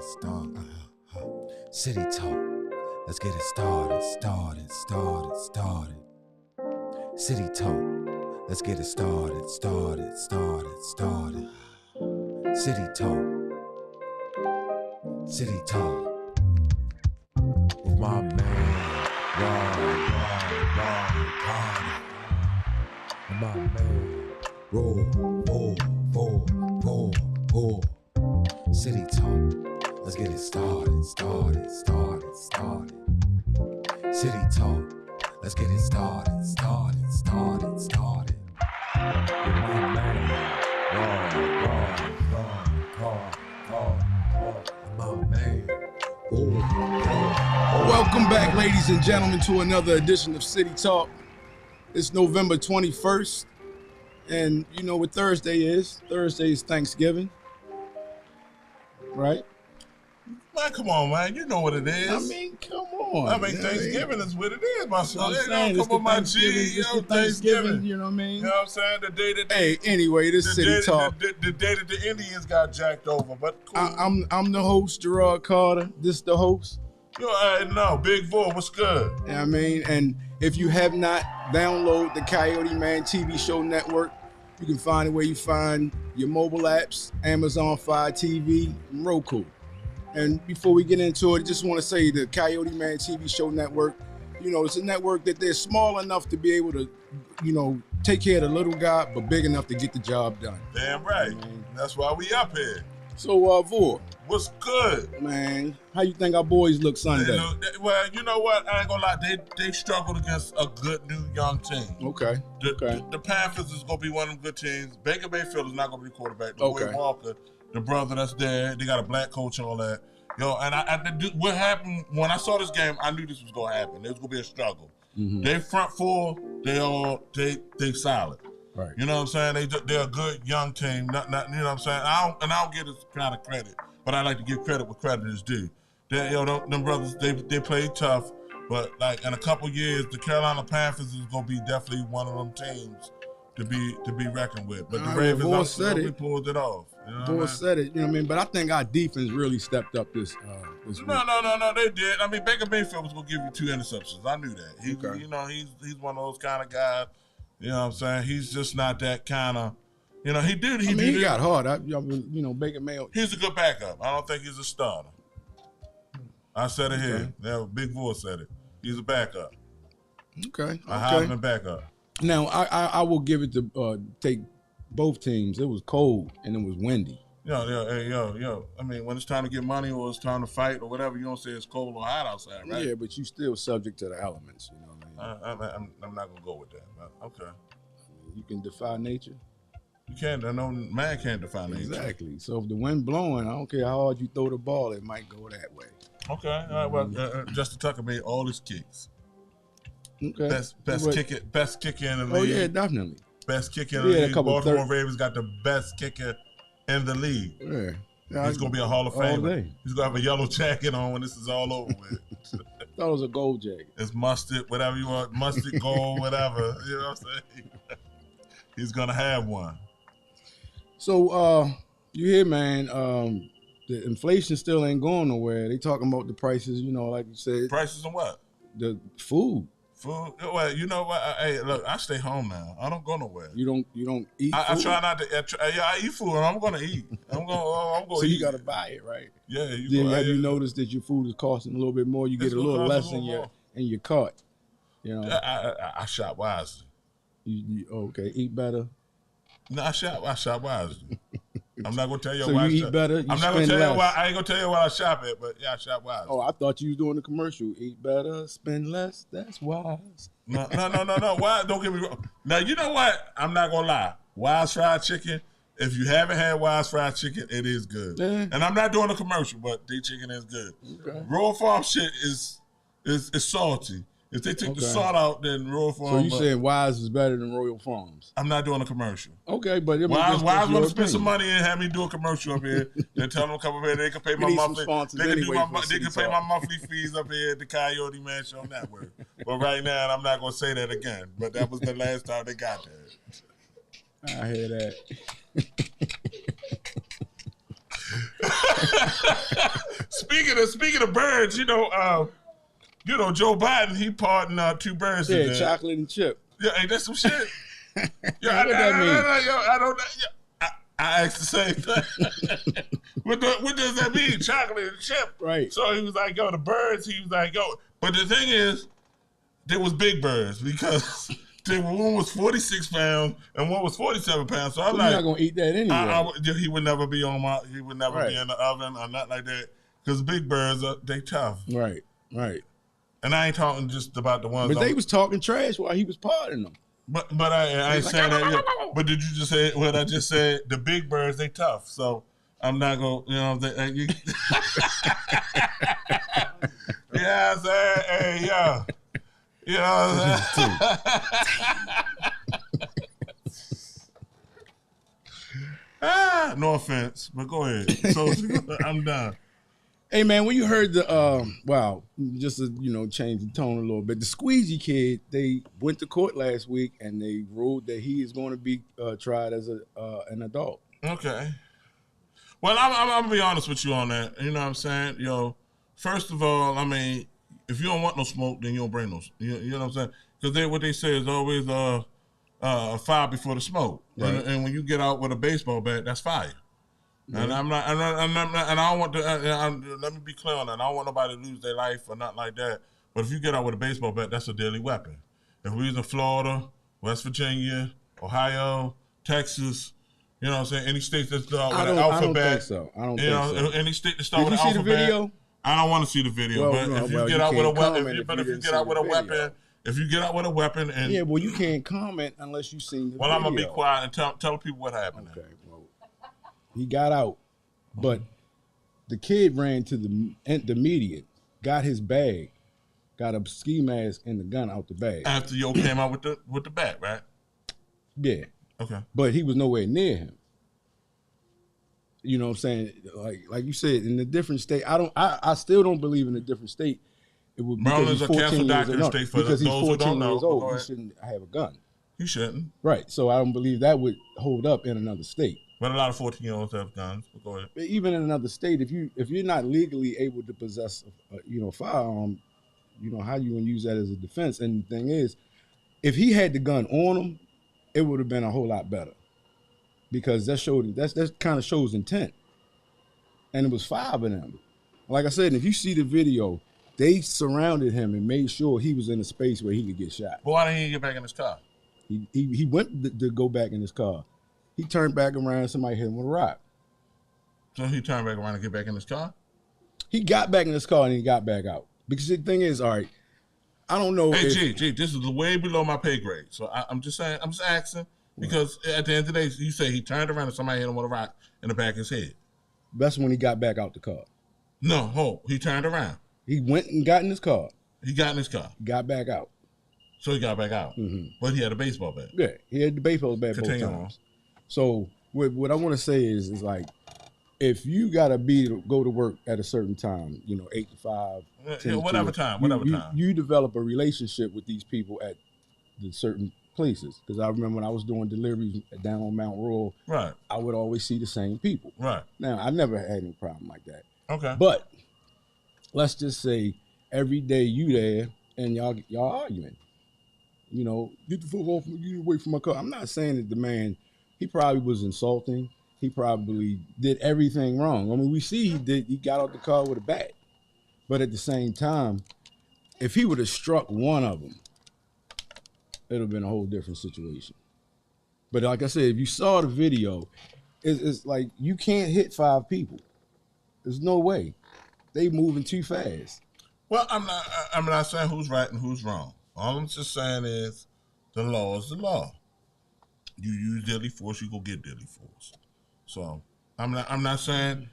Start. City talk. Let's get it started. City talk. Let's get it started. City talk. City talk. With my man, Ron Carter. And my man, roll. City talk. Let's get it started. City talk. Let's get it started. With my man, my man. Welcome back, ladies and gentlemen, to another edition of City Talk. It's November 21st, and you know what Thursday is. Thursday is Thanksgiving, right? Man, come on, man. You know what it is. I mean, come on. I mean, Thanksgiving is what it is, my son. I'm saying, Come on, my G. Thanksgiving. You know what I mean? You know what I'm saying? The day that anyway, this City Talk. The day that the Indians got jacked over, but cool. I'm the host, Gerard Carter. This the host. No, Big Bull, what's good? You know what I mean? And if you have not downloaded the CoyoteMan TV show network, you can find it where you find your mobile apps, Amazon Fire TV, and Roku. And before we get into it, I just want to say the CoyoteMan TV show network, you know, it's a network that they're small enough to be able to, you know, take care of the little guy, but big enough to get the job done. Damn right. That's why we up here. So, Vore. What's good? Man, how you think our boys look Sunday? Well, you know what? I ain't gonna lie. They struggled against a good new young team. Okay. The Panthers is gonna be one of them good teams. Baker Mayfield is not gonna be the quarterback. Okay. Boy Walker, the brother that's there, they got a black coach and all that. What happened when I saw this game? I knew this was gonna happen. It was gonna be a struggle. Mm-hmm. They front four, they solid. Right. You know what I'm saying? They're a good young team. Not you know what I'm saying? I don't get this kind of credit, but I like to give credit where credit is due. Them brothers, they play tough, but like in a couple years, the Carolina Panthers is gonna be definitely one of them teams to be reckoned with. But the Ravens also pulled it off. You know Boy said it, you know what I mean? But I think our defense really stepped up this week. No, they did. I mean, Baker Mayfield was gonna give you 2 interceptions. I knew that. Okay. You know, he's one of those kind of guys. You know what I'm saying? He's just not that kind of. You know, he got hard. You know, Baker Mayfield. He's a good backup. I don't think he's a starter. I said it here. Yeah, Big Bull said it. He's a backup. Okay. I have him a backup. Now, I will give it to take both teams. It was cold and it was windy. Yo. I mean, when it's time to get money or it's time to fight or whatever, you don't say it's cold or hot outside, right? Yeah, but you still subject to the elements, you know what I mean? I'm not going to go with that. Okay. You can defy nature. You can't. No man can't defy nature. Exactly. So if the wind blowing, I don't care how hard you throw the ball, it might go that way. Okay. All right. Well, Justin Tucker made all his kicks. Okay. Best kicker in the league. Oh yeah, definitely. Best kicker in the league. Baltimore Ravens got the best kicker in the league. Yeah. He's gonna be a Hall of Famer. He's gonna have a yellow jacket on when this is all over with. Thought it was a gold jacket. It's mustard, whatever you want, mustard, gold, whatever. You know what I'm saying? He's gonna have one. So you hear, man, the inflation still ain't going nowhere. They talking about the prices, you know, like you said. Prices on what? The food. Food. Well, you know what? Hey, look, I stay home now. I don't go nowhere. You don't eat food? I try not to. I eat food. I'm gonna eat. I'm gonna so eat. you gotta buy it, right? Yeah. Have you noticed that your food is costing a little bit more? You get a little less in your cart. You know. I shop wisely. You okay? Eat better. No, I shop wisely. I'm not gonna tell you so why. You eat better. I'm not gonna tell you why. I ain't gonna tell you why I shop at, but yeah, I shop wisely. Oh, I thought you was doing the commercial. Eat better, spend less. That's wise. No. Why? Don't get me wrong. Now you know what? I'm not gonna lie. Wise fried chicken. If you haven't had Wise fried chicken, it is good. Yeah. And I'm not doing a commercial, but the chicken is good. Okay. Royal Farm shit is salty. If they took the salt out, then Royal Farms. So you saying Wise is better than Royal Farms? I'm not doing a commercial. Okay, but Wise want to spend some money and have me do a commercial up here. Then tell them to come up here. They can pay my monthly. They can pay my monthly fees up here at the CoyoteMan Show Network. But right now, I'm not going to say that again. But that was the last time they got that. I hear that. speaking of birds, Joe Biden, he pardoned 2 birds today. Yeah, chocolate and chip. Yeah, ain't that some shit? Yeah, what that mean? I don't know. I asked the same thing. What does that mean? Chocolate and chip. Right. So he was like, yo, the birds, he was like, yo. But the thing is, there was big birds because one was 46 pounds and one was 47 pounds. So I'm like, you're not gonna eat that anyway. He would never be be in the oven or nothing like that. Because big birds, they tough. Right. And I ain't talking just about the ones. But they was talking trash while he was pardoning them. But I ain't saying that yet. But did you just say what I just said? The big birds, they tough. So I'm not going to, yeah, I'm saying, hey, yo. You know what I'm saying? No offense, but go ahead. So I'm done. Hey man, when you heard the just to change the tone a little bit, the Squeegee kid, they went to court last week and they ruled that he is going to be tried as an adult. Okay. Well, I'm gonna be honest with you on that. You know what I'm saying? First of all, I mean, if you don't want no smoke, then you don't bring no. You know what I'm saying? Because what they say is always a fire before the smoke, right. And when you get out with a baseball bat, that's fire. Mm-hmm. And I'm not, and I don't want to. Let me be clear on that. I don't want nobody to lose their life or nothing like that. But if you get out with a baseball bat, that's a deadly weapon. If we was in Florida, West Virginia, Ohio, Texas, you know what I'm saying? Any states that start with an alphabet. I don't think so. Any state that start with an alphabet. Did you see the video? I don't want to see the video. But if you get out with a weapon, if you get out with a weapon, and well, you can't comment unless you seen the video. Well, I'm gonna be quiet and tell people what happened. Okay. He got out, but the kid ran to the media, got his bag, got a ski mask and the gun out the bag. After Yo came out with the bat, right? Yeah. Okay. But he was nowhere near him. You know what I'm saying? Like you said, in a different state, I still don't believe in a different state. It would be Maryland's a cancer doctor state for because he's those who don't know. Years old. He shouldn't have a gun. He shouldn't. Right. So I don't believe that would hold up in another state. But a lot of 14-year-olds have guns. But go ahead. Even in another state, if you're not legally able to possess a firearm, how you gonna use that as a defense? And the thing is, if he had the gun on him, it would have been a whole lot better because that kind of shows intent. And it was 5 of them. Like I said, if you see the video, they surrounded him and made sure he was in a space where he could get shot. But why didn't he get back in his car? He went to go back in his car. He turned back around and somebody hit him with a rock. So he turned back around and get back in his car? He got back in his car and he got back out. Because the thing is, all right, I don't know. Hey, G, this is way below my pay grade. So I'm just saying, I'm just asking. Because at the end of the day, you say he turned around and somebody hit him with a rock in the back of his head. That's when he got back out the car. No, he turned around. He went and got in his car. He got in his car. Got back out. So he got back out. Mm-hmm. But he had a baseball bat. Yeah, he had the baseball bat both times. So what I want to say is like, if you gotta go to work at a certain time, 8 to 5, 10 to whatever 2, time. You develop a relationship with these people at the certain places. Because I remember when I was doing deliveries down on Mount Royal, right, I would always see the same people. Right. Now I never had any problem like that. Okay. But let's just say every day you there and y'all arguing. Get the fuck off me, get away from my car. I'm not saying that the man, he probably was insulting. He probably did everything wrong. I mean, we see he got out the car with a bat. But at the same time, if he would have struck one of them, it would have been a whole different situation. But like I said, if you saw the video, it's like you can't hit 5 people. There's no way. They moving too fast. Well, I'm not saying who's right and who's wrong. All I'm just saying is the law is the law. You use deadly force, you go get deadly force. So I'm not saying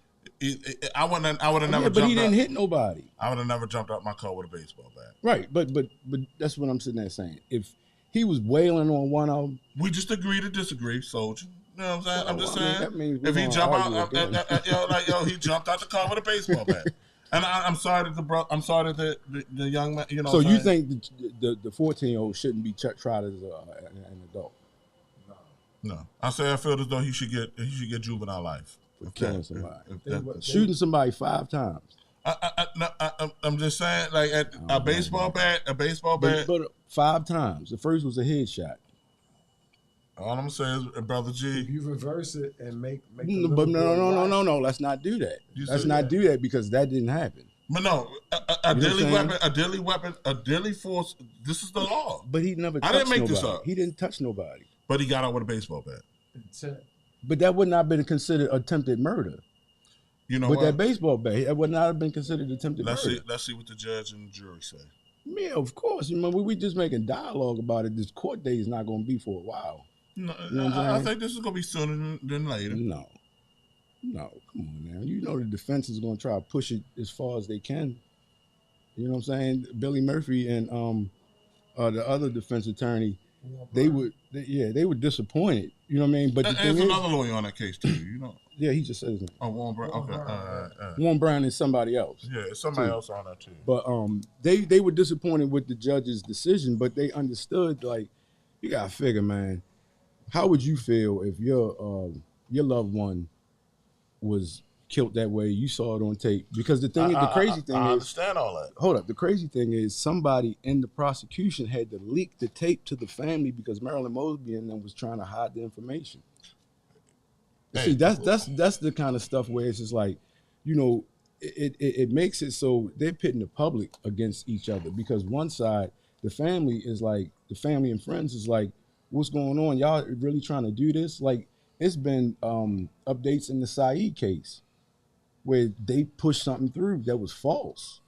I would have never. Yeah, but he didn't hit nobody. I would have never jumped out my car with a baseball bat. Right, but that's what I'm sitting there saying. If he was wailing on one of them, we just agree to disagree, soldier. You know what I'm saying? I'm just saying. That means if he jumped out, he jumped out the car with a baseball bat. And I'm sorry that the young man, So you think the 14-year-old shouldn't be tried as an adult? No. I feel as though he should get juvenile life. for killing somebody. Shooting somebody 5 times. I'm just saying, like a baseball bat. But 5 times. The first was a headshot. All I'm saying is, Brother G. If you reverse it and make but no. Let's not do that. Let's not do that because that didn't happen. But no, a deadly force. This is the law. But he never. I didn't make nobody. this up. He didn't touch nobody. But he got out with a baseball bat. But that would not have been considered attempted murder. You know with what? That baseball bat, that would not have been considered attempted murder. Let's see what the judge and the jury say. Yeah, of course. You know, we just making dialogue about it. This court day is not going to be for a while. No, you know I think this is going to be sooner than later. No, come on now. You know the defense is going to try to push it as far as they can. You know what I'm saying? Billy Murphy and the other defense attorney, they were disappointed. You know what I mean? But there's another lawyer on that case too. You know. Yeah, he just said his name. Oh, Warren Brown. Okay. Warren Brown is somebody else. Yeah, it's somebody else on that too. But they were disappointed with the judge's decision, but they understood, like, you gotta figure, man, how would you feel if your loved one was killed that way? You saw it on tape. Because the crazy thing is, I understand all that. Hold up. The crazy thing is somebody in the prosecution had to leak the tape to the family because Marilyn Mosby and them was trying to hide the information. See, that's the kind of stuff where it's just like, you know, it makes it so they're pitting the public against each other because one side, the family and friends is like, what's going on? Y'all really trying to do this? Like, it's been updates in the Saeed case where they pushed something through that was false.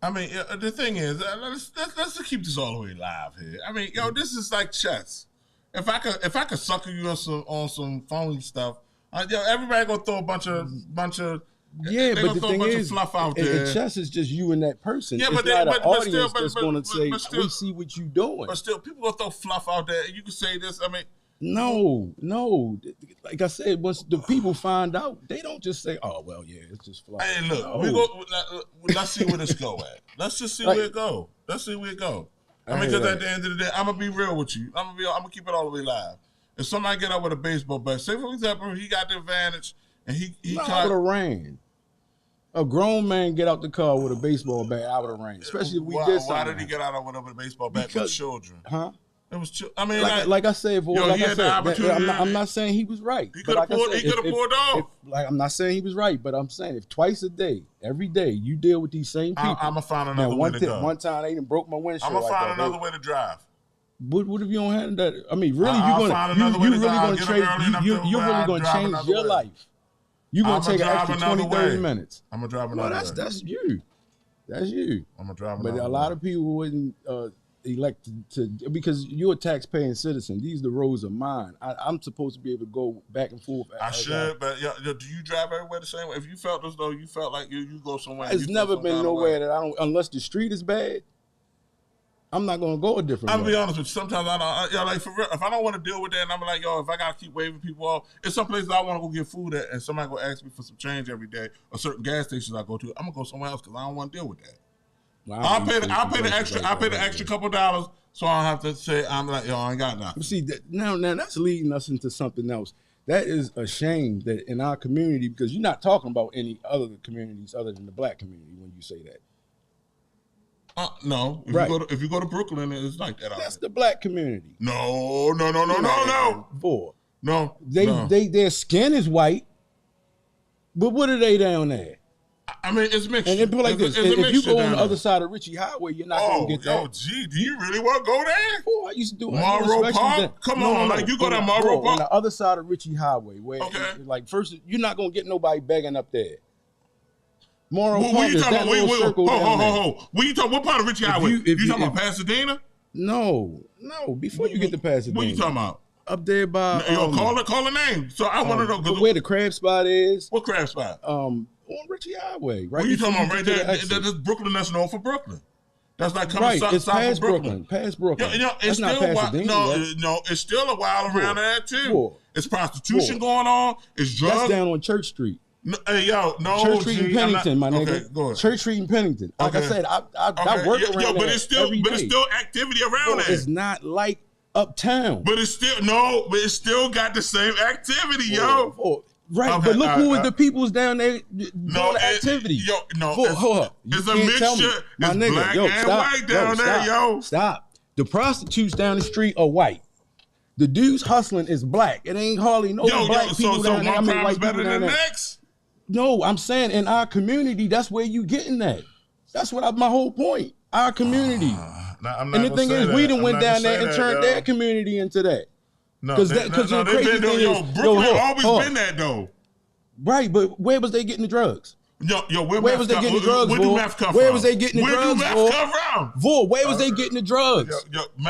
I mean, the thing is, let's just keep this all the way live here. I mean, this is like chess. If I could sucker you on some phony stuff, everybody gonna throw a bunch of yeah, but the thing is, fluff out there. Chess is just you and that person. Yeah, it's not an audience that's gonna say, "We see what you doing." But still, people gonna throw fluff out there. You can say this. I mean, no. Like I said, once the people find out, they don't just say, "Oh, well, yeah, it's just fluff." Hey, look, let's see where this go at. Let's just see where it go. Let's see where it go. I mean, because at the end of the day, I'm gonna be real with you. I'm gonna keep it all the way live. If somebody get out with a baseball bat, say for example, he got the advantage and he I would have ran. A grown man get out the car with a baseball bat, I would have ran. Especially if we did something. Why did he get out with a baseball bat with children? Huh? It was. I mean, like I said, I'm not saying he was right. He could have pulled off. I'm not saying he was right, but I'm saying if twice a day, every day, you deal with these same people. I'm gonna find another way to go. One time they even broke my windshield. I'm gonna find another way to drive. What if you don't have that? I mean, really, you're really gonna change your life. You're going to take an extra 20, 30 minutes. I'm going to drive another way. That's you. That's you. I'm going to drive another way. But a lot of people wouldn't elect to, because you're a taxpaying citizen. These are the roads of mine. I'm supposed to be able to go back and forth. I should, but do you drive everywhere the same way? If you felt as though you felt like you go somewhere. It's never been nowhere that I don't, unless the street is bad, I'm not gonna go a different way. I'm gonna be honest with you. Sometimes I don't, like for real, if I don't want to deal with that, and I'm like, if I gotta keep waving people off, it's some places I want to go get food at, and somebody gonna ask me for some change every day, or certain gas stations I go to, I'm gonna go somewhere else because I don't want to deal with that. Well, I'll pay the extra couple dollars, so I don't have to say I'm like, I ain't got nothing. See, now that's leading us into something else. That is a shame that in our community, because you're not talking about any other communities other than the black community when you say that. No. If you go to Brooklyn, it's like that. That's the black community. No. Boy. No. Their skin is white, but what are they down there? I mean, it's mixed. And it be like this: if you go on the other side of Ritchie Highway, you're not going to get that. Oh, gee, do you really want to go there? Boy, I used to do it. Monroe Park. Come on, like you go to Monroe Park on the other side of Ritchie Highway, where like first you're not going to get nobody begging up there. Monroe Park is that little circle down there. When you talking, what part of Ritchie Highway? You talking about Pasadena? No. Before you get to Pasadena. What you talking about? Up there by call a name. So I want to know where the crab spot is. What crab spot? On Ritchie Highway, right? What you talking about right there? That's Brooklyn. That's known for Brooklyn. That's like coming south past of Brooklyn. Past Brooklyn. It's not still Pasadena. No, it's still a while around there too. It's prostitution going on. It's drugs. That's down on Church Street. No, Church Street and Pennington, my nigga. Okay, go ahead. Church Street and Pennington. Like I said, I work around but it's still activity around there. It's not like uptown. But it's still got the same activity, Right, Okay, but look who is the people's down there doing the activity. Hold up. It's a mixture. It's black and white down there, yo. Stop. The prostitutes down the street are white. The dudes hustling is black. It ain't hardly no black people down there. So one crime is better than the next? No, I'm saying in our community, that's where you getting that. That's what my whole point. Our community. And the thing is, we done went down there and turned their community into that. No, because the crazy thing is, Brooklyn always been that though. Right, but where was they getting the drugs? Where was they getting the drugs? Where do meth come from? Where was they getting the drugs? Where do meth come from? Vul, where was they getting the drugs?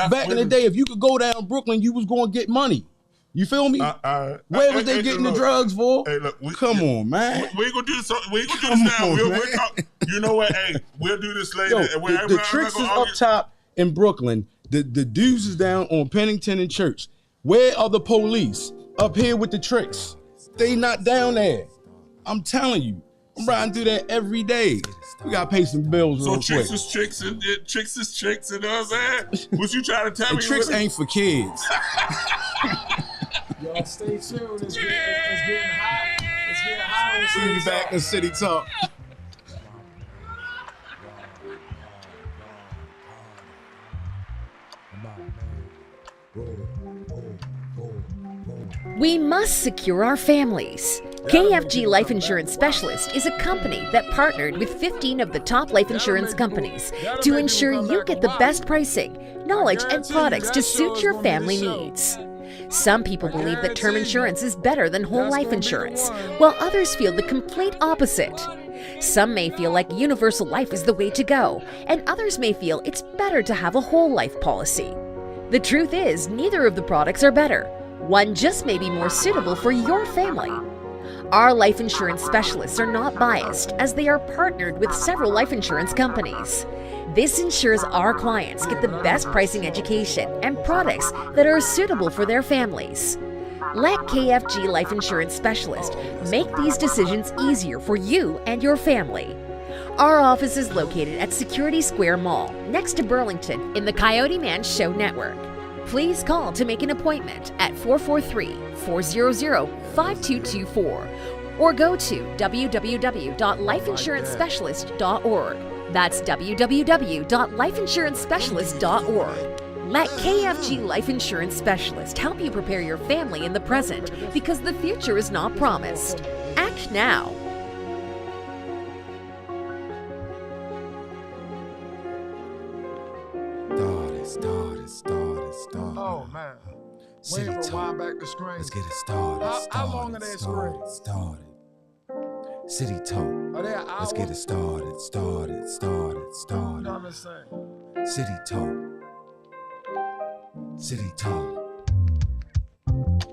Back in the day, if you could go down Brooklyn, you was going to get money. You feel me? Where was they getting the drugs, Vul? Hey, look, come on, man. We ain't gonna do this. We ain't gonna do this now. We'll talk. You know what? Hey, we'll do this later. The tricks is up top in Brooklyn. The dudes is down on Pennington and Church. Where are the police? Up here with the tricks. They not down there. I'm telling you. I'm riding through that every day. We gotta pay some bills real quick. So chicks is chicks and chicks is chicks, you know what I'm saying? What you trying to tell me? Tricks ain't for kids. Y'all stay tuned. It's getting hot. It's getting hot. See you back in City Talk. We must secure our families. KFG Life Insurance Specialist is a company that partnered with 15 of the top life insurance companies to ensure you get the best pricing, knowledge, and products to suit your family needs. Some people believe that term insurance is better than whole life insurance, while others feel the complete opposite. Some may feel like universal life is the way to go, and others may feel it's better to have a whole life policy. The truth is, neither of the products are better. One just may be more suitable for your family. Our life insurance specialists are not biased, as they are partnered with several life insurance companies. This ensures our clients get the best pricing education and products that are suitable for their families. Let KFG Life Insurance Specialist make these decisions easier for you and your family. Our office is located at Security Square Mall, next to Burlington, in the CoyoteMan Show Network. Please call to make an appointment at 443-400-5224 or go to www.lifeinsurancespecialist.org. That's www.lifeinsurancespecialist.org. Let KFG Life Insurance Specialist help you prepare your family in the present, because the future is not promised. Act now. Start. Oh man. City Waiting for Talk. wind back the screen. Let's get it started. How long are they started. City Talk. Are they an hour? Let's get it started. You know what I'm saying? City Talk. City Talk.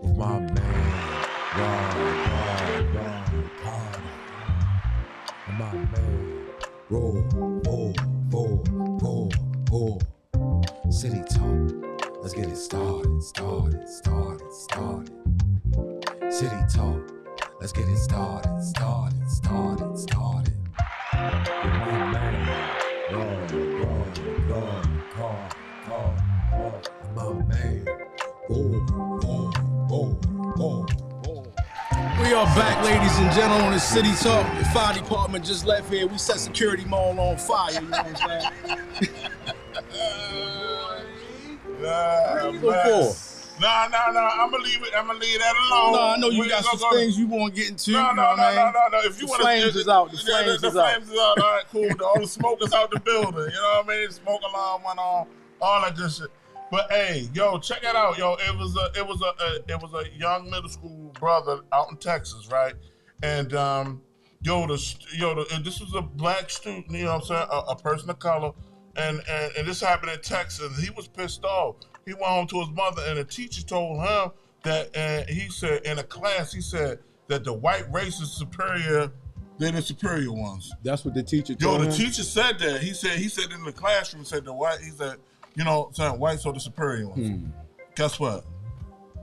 With my man, Ron Carter. And my man, roll. City Talk. Let's get it started. City Talk. Let's get it started. With my man, Ron Carter. And my man, We are back, ladies and gentlemen, on the City Talk. The fire department just left here. We set Security Mall on fire, you know what I'm saying? What you go for? Nah. I'm gonna leave that alone. No, I know you got some things you want to get into. No. If you want flames is out. The flames is out. All right, cool. All the smoke is out the building. You know what I mean? Smoke alarm went on. All that good shit. But hey, yo, check it out, yo. It was a young middle school brother out in Texas, right? And this was a black student. You know what I'm saying? A person of color. And this happened in Texas. He was pissed off. He went home to his mother, and the teacher told him that, he said in a class, he said that the white race is superior than the superior ones. That's what the teacher told him? The teacher said that. He said in the classroom, he said, you know, saying whites are the superior ones. Guess what?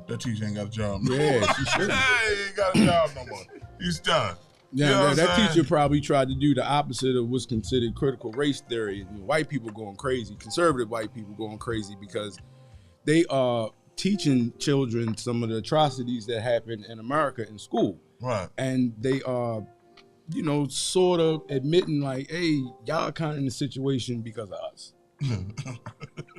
That teacher ain't got a job no more. Yeah, she should. He ain't got a job no more. He's done. Yeah, you know that teacher probably tried to do the opposite of what's considered critical race theory. White people going crazy, conservative white people going crazy, because they are teaching children some of the atrocities that happen in America in school. Right. And they are, you know, sort of admitting like, hey, y'all kind of in the situation because of us.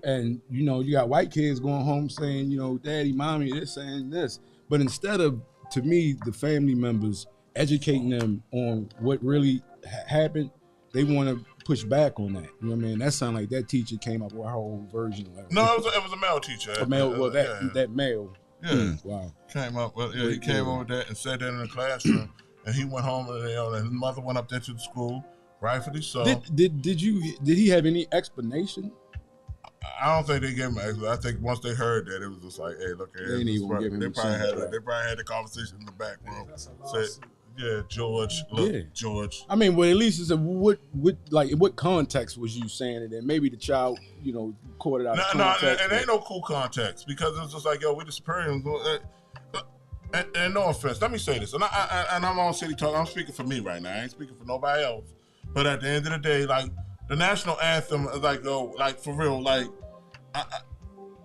And, you know, you got white kids going home saying, you know, daddy, mommy, they're saying this. But instead of, to me, the family members educating them on what really happened, they want to push back on that. You know what I mean? That sounded like that teacher came up with her own version of it. No, it was a male teacher. A male, well, that male. Yeah. Wow. Came up with, he came over there and said that in the classroom. And he went home and, and his mother went up there to the school, rightfully so. Did he have any explanation? I don't think they gave him an explanation. I think once they heard that, it was just like, hey, look here. They probably had the conversation in the back room. Said, yeah, George. Look, George. I mean, well, at least it's what context was you saying it in? Maybe the child, you know, caught it out of context. No, it ain't no cool context because it's just like, yo, we the superior. And no offense, let me say this, and I'm on City Talk. I'm speaking for me right now. I ain't speaking for nobody else. But at the end of the day, like the national anthem is like, yo, like for real, like I'm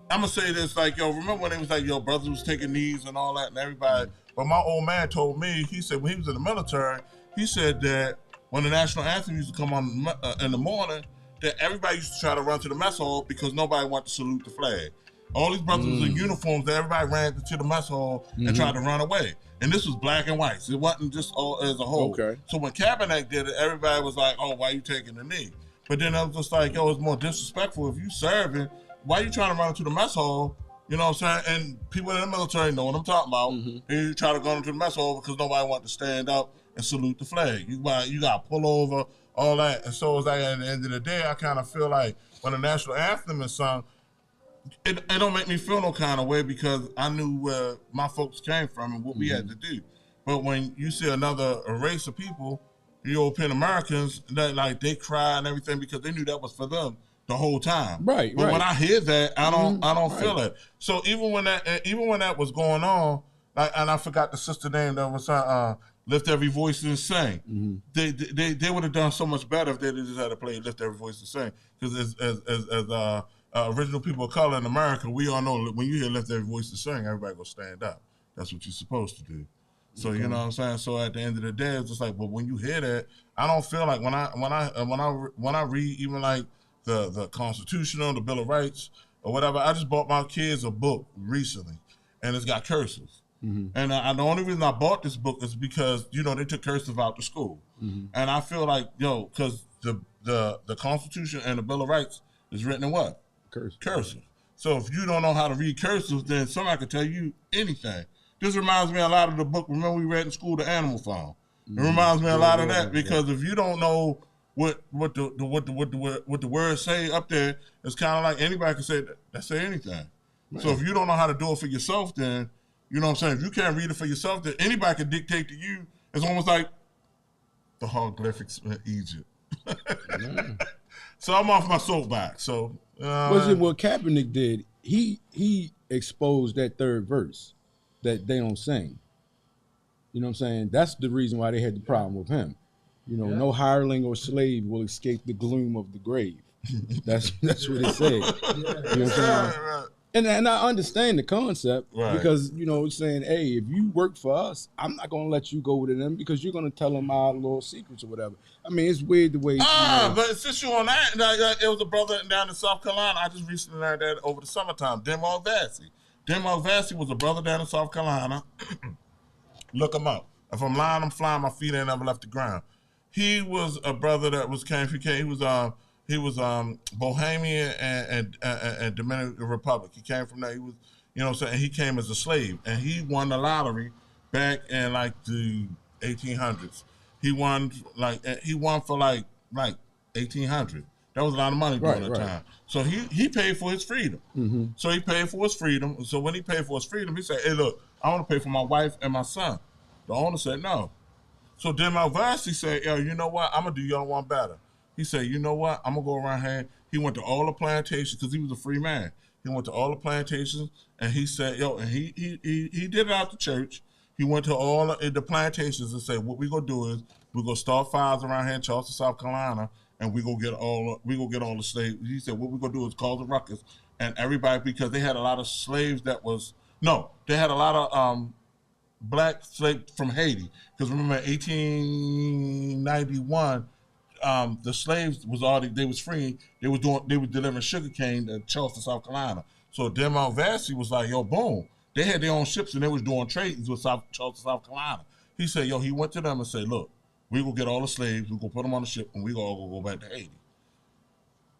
gonna say this, like, yo, remember when it was like, yo, brothers was taking knees and all that, and everybody. But my old man told me, he said when he was in the military, he said that when the national anthem used to come on in the morning, that everybody used to try to run to the mess hall because nobody wanted to salute the flag. All these brothers was in uniforms that everybody ran to the mess hall and tried to run away. And this was black and white. So it wasn't just all as a whole. Okay. So when Kaepernick did it, everybody was like, oh, why you taking the knee? But then I was just like, yo, it's more disrespectful. If you serving, why you trying to run to the mess hall? You know what I'm saying? And people in the military know what I'm talking about. They try to go into the mess hall because nobody wanted to stand up and salute the flag. You got to pull over, all that. And so it's like at the end of the day, I kind of feel like when the national anthem is sung, it don't make me feel no kind of way because I knew where my folks came from and what we had to do. But when you see another race of people, the European Americans, that like they cry and everything because they knew that was for them the whole time. Right. But when I hear that, I don't feel it. So even when that was going on, like, and I forgot the sister name that was Lift Every Voice and Sing. They would have done so much better if they just had to play Lift Every Voice and Sing. Because as original people of color in America, we all know when you hear Lift Every Voice and Sing, everybody go stand up. That's what you're supposed to do. So you know what I'm saying. So at the end of the day, it's just like, but when you hear that, I don't feel like when I read even like the Constitution or the Bill of Rights or whatever. I just bought my kids a book recently, and it's got cursive. And the only reason I bought this book is because they took cursive out to school, and I feel like because the Constitution and the Bill of Rights is written in what? Cursive. So if you don't know how to read cursive, then somebody can tell you anything. This reminds me a lot of the book, remember we read in school, The Animal Farm. It reminds me a lot of that because if you don't know what the words say up there, it's kind of like anybody can say anything. Right. So if you don't know how to do it for yourself, then you know what I'm saying. If you can't read it for yourself, then anybody can dictate to you. It's almost like the hieroglyphics in Egypt. So I'm off my soapbox. So what Kaepernick did? He exposed that third verse that they don't sing. You know what I'm saying? That's the reason why they had the problem with him. No hireling or slave will escape the gloom of the grave. That's what it said. You know what I'm saying? Right. And I understand the concept because, it's saying, hey, if you work for us, I'm not going to let you go to them because you're going to tell them our little secrets or whatever. I mean, it's weird the way. But since you're on that, it was a brother down in South Carolina. I just recently learned that over the summertime. Denmark Vassie. Denmark Vassie was a brother down in South Carolina. Look him up. If I'm lying, I'm flying. My feet ain't never left the ground. He was a brother that he was Bohemian and Dominican Republic. He came from there. He was, he came as a slave, and he won the lottery back in like the 1800s. He won for like 1800. That was a lot of money during that time. So he paid for his freedom. So he paid for his freedom. So when he paid for his freedom, he said, hey, look, I want to pay for my wife and my son. The owner said no. So Denmark Vassie said, yo, you know what? I'm going to do y'all one better. He said, you know what? I'm going to go around here. He went to all the plantations because he was a free man. He went to all the plantations, and he said, and he did it out the church. He went to all the plantations and said, what we're going to do is we're going to start fires around here in Charleston, South Carolina, and we're going to get all the slaves. He said, what we're going to do is cause a ruckus. And everybody, because they had a lot of slaves they had a lot of black slave from Haiti. Because remember, 1891, the slaves was already they was free. They was delivering sugar cane to Charleston, South Carolina. So Denmark Vesey was like, yo, boom. They had their own ships and they was doing trades with Charleston, South Carolina. He said, yo, he went to them and said, look, we gonna get all the slaves, we gonna put them on the ship, and we all gonna go back to Haiti.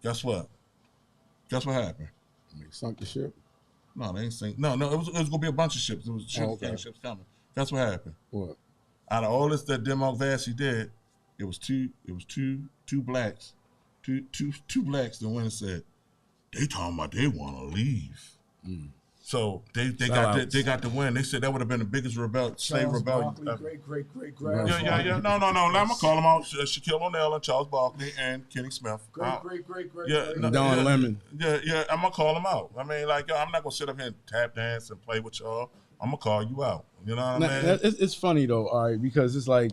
Guess what? Guess what happened? They sunk the ship? No, they ain't sink. No, it was gonna be a bunch of ships. It was ships coming. Guess what happened? What? Out of all this that Denmark Vesey did, it was two blacks that went and said, they talking about they wanna leave. Mm. So they got the win. They said that would have been the biggest slave rebellion. Great. Yeah. No. I'm gonna call them out. Shaquille O'Neal and Charles Barkley and Kenny Smith. Great. Yeah, Don Lemon. Yeah. I'm gonna call them out. I mean, like, yo, I'm not gonna sit up here and tap dance and play with y'all. I'm gonna call you out. You know what I mean? It's funny though, all right, because it's like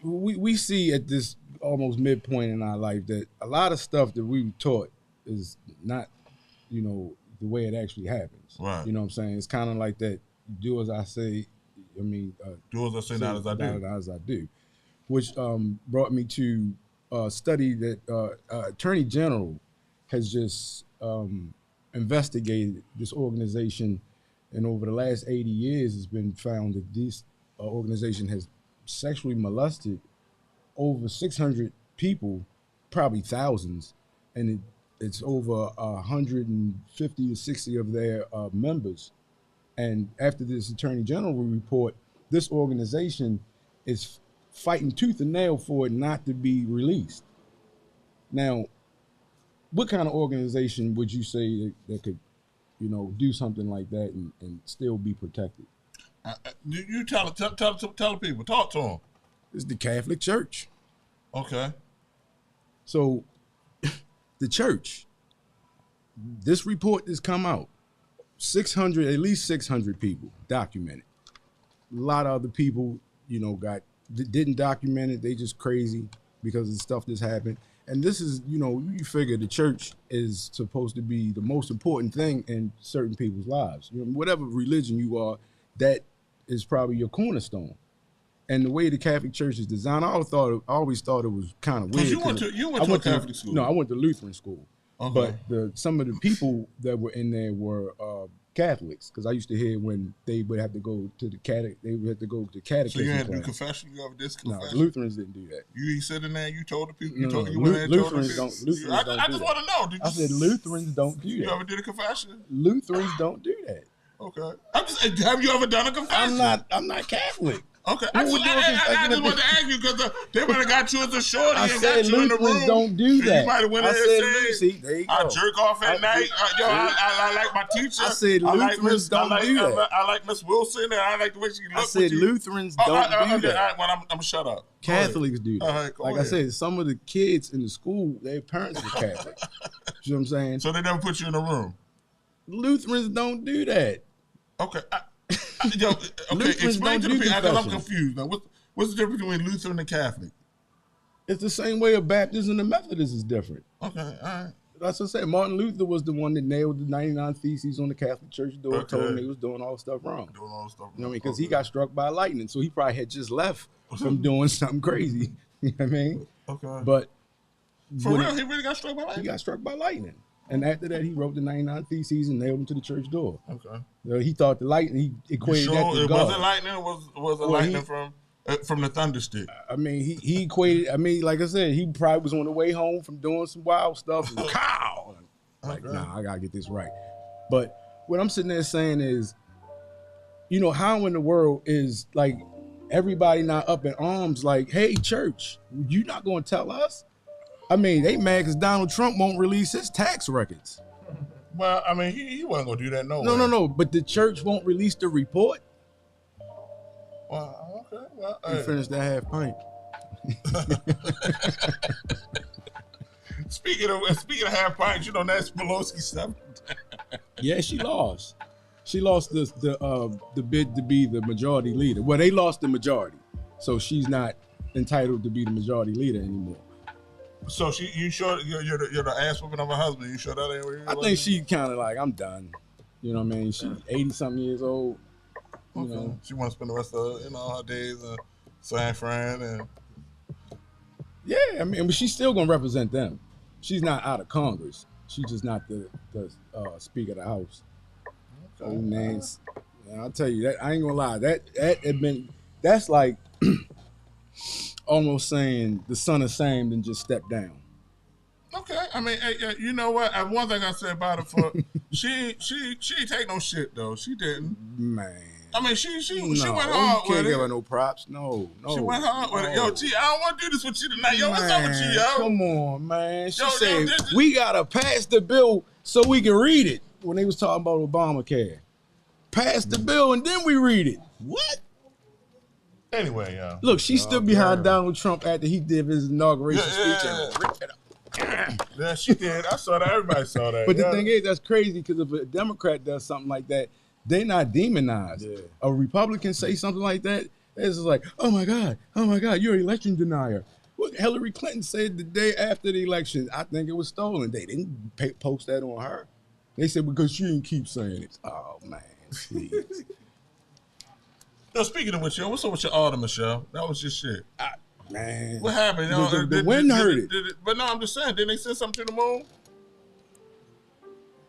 we see at this almost midpoint in our life that a lot of stuff that we were taught is not, the way it actually happens. Right. You know what I'm saying? It's kind of like that, do as I say, do as I say, not as I do. Not as I do. Which brought me to a study that Attorney General has just investigated this organization, and over the last 80 years it's been found that this organization has sexually molested over 600 people, probably thousands, and it's over 150 to 60 of their members. And after this Attorney General report, this organization is fighting tooth and nail for it not to be released. Now, what kind of organization would you say that could, do something like that and still be protected? You tell the people, talk to them. It's the Catholic Church. Okay. So the church, this report that's come out, at least 600 people documented. A lot of other people, didn't document it. They just crazy because of the stuff that's happened. And this is, you figure the church is supposed to be the most important thing in certain people's lives. Whatever religion you are, that is probably your cornerstone. And the way the Catholic Church is designed, I always thought it was kind of weird. You went to a Catholic school? No, I went to Lutheran school. Okay. But some of the people that were in there were Catholics, because I used to hear when they would have to go to the catechism. So you had to do confession? You ever did confession? No, Lutherans didn't do that. You sat in there and you told the people? Lutherans don't do that. I just want to know. I said Lutherans don't do that. You ever did a confession? Lutherans don't do that. Okay. Have you ever done a confession? I'm not Catholic. Okay. I just wanted to ask you because they might have got you as a shorty and got you in the room. Don't do that. You might have went in and said, there you go. I jerk off at night. I like my teacher. I said Lutherans don't do that. I like Miss Wilson and I like the way she looks. I said Lutherans don't do that. Well, I'm shut up. Catholics do that. Like I said, some of the kids in the school, their parents are Catholic. You know what I'm saying? So they never put you in a room. Lutherans don't do that. Okay. Explain to the people because I'm confused. Now, what's the difference between Lutheran and Catholic? It's the same way a Baptist and a Methodist is different. Okay, all right. That's what I said. Martin Luther was the one that nailed the 99 Theses on the Catholic Church door, told them they was doing all stuff wrong. You know what I mean? Because he got struck by lightning, so he probably had just left from doing something crazy. You know what I mean? Okay. But for real, he really got struck by lightning? He got struck by lightning. And after that, he wrote the 99 Theses and nailed them to the church door. Okay. He thought the lightning, he equated that to it God. Wasn't lightning? Was it lightning from the thunderstick? I mean, he equated, like I said, he probably was on the way home from doing some wild stuff. And cow! Like, nah, I got to get this right. But what I'm sitting there saying is, how in the world is, like, everybody not up in arms like, hey, church, you not going to tell us? I mean, they mad because Donald Trump won't release his tax records. Well, I mean, he wasn't going to do that No. But the church won't release the report. Well, okay. Well, you finished that half pint. Speaking of half pints, Nancy Pelosi stuff. Yeah, she lost. She lost the bid to be the majority leader. Well, they lost the majority, so she's not entitled to be the majority leader anymore. So you sure you're the ass whooping of her husband? You sure that ain't what I think she kind of like, I'm done. You know what I mean? She's 80-something years old. You know, she want to spend the rest of her days in San Fran and. Yeah, I mean, but she's still gonna represent them. She's not out of Congress. She's just not the Speaker of the House. So, man, I'll tell you that I ain't gonna lie. That's like almost saying the son of Sam then just stepped down. Okay, I mean, hey, you know what? One thing I said about her for she ain't take no shit though. She didn't. Man. I mean, she went hard you with can't it. give her no props. No. She went hard with it. Yo, G, I don't want to do this with you tonight. Yo, what's up with you, yo? Come on, man. She said, we got to pass the bill so we can read it when they was talking about Obamacare. Pass the bill and then we read it. What? Anyway, yo. Look, she stood behind Donald Trump after he did his inauguration speech and ripped it up. Yeah, she did. I saw that. Everybody saw that. But the thing is, that's crazy because if a Democrat does something like that, they're not demonized. Yeah. A Republican say something like that, it's just like, oh my God, you're an election denier. What Hillary Clinton said the day after the election, I think it was stolen. They didn't post that on her. They said because she didn't keep saying it. Oh man, please. Yo, speaking of which, yo, what's up with your order, Michelle? That was your shit. Man. What happened? The wind hurt it. But no, I'm just saying, didn't they send something to the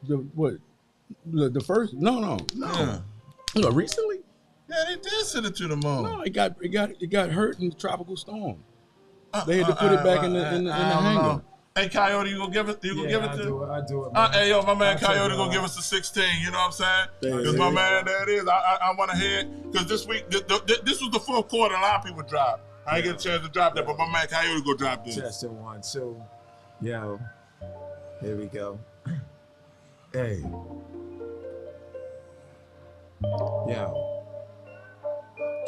moon? What? The first? No. Yeah. Look, recently? Yeah, they did send it to the moon. No, it got hurt in the tropical storm. They had to put it back in the hangar. Hey, Coyote, you gonna give it? You gonna give it to? I do it. Man. Hey, yo, my man Coyote gonna give us a 16. You know what I'm saying? Because my man, there it is. I want to hear it because this week, this was the fourth quarter. A lot of people dropped. I ain't get a chance to drop that, but my man Coyote go drop this. Testing 1, 2. Yo, here we go. Hey. Yo.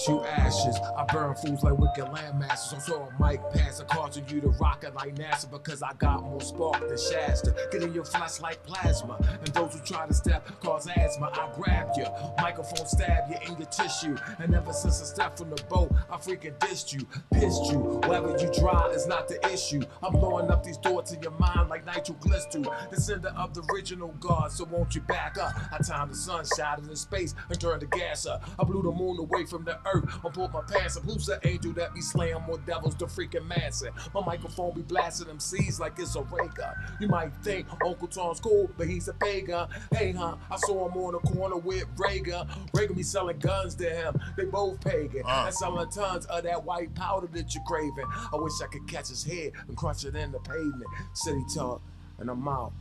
To ashes, I burn fools like wicked landmasters. So a mic pass a call to you to rock it like NASA because I got more spark than Shasta. Get in your flesh like plasma. And those who try to step cause asthma. I grab you, microphone stab you in your tissue. And ever since I stepped from the boat, I freaking dissed you, pissed you. Wherever you dry is not the issue. I'm blowing up these thoughts in your mind like nitroglycerin. The sender of the original God, so won't you back up? I timed the sun, shot into space and turned the gas up. I blew the moon away from the earth. I pulled my pants up. Who's the angel that be slaying more devils than freaking Manson? My microphone be blasting them seeds like it's a ray gun. You might think Uncle Tom's cool, but he's a pagan. Hey, I saw him on the corner with Reagan. Reagan be selling guns to him. They both pagan. And selling tons of that white powder that you're craving. I wish I could catch his head and crunch it in the pavement. City talk, and I'm out.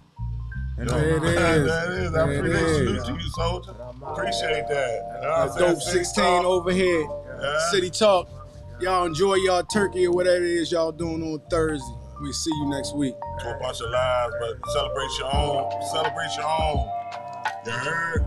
And there it is. I appreciate you, soldier. Appreciate that. Dope 16 over here. City Talk. Y'all enjoy y'all turkey or whatever it is y'all doing on Thursday. We'll see you next week. To a bunch of lives, but celebrate your own. Celebrate your own. You heard?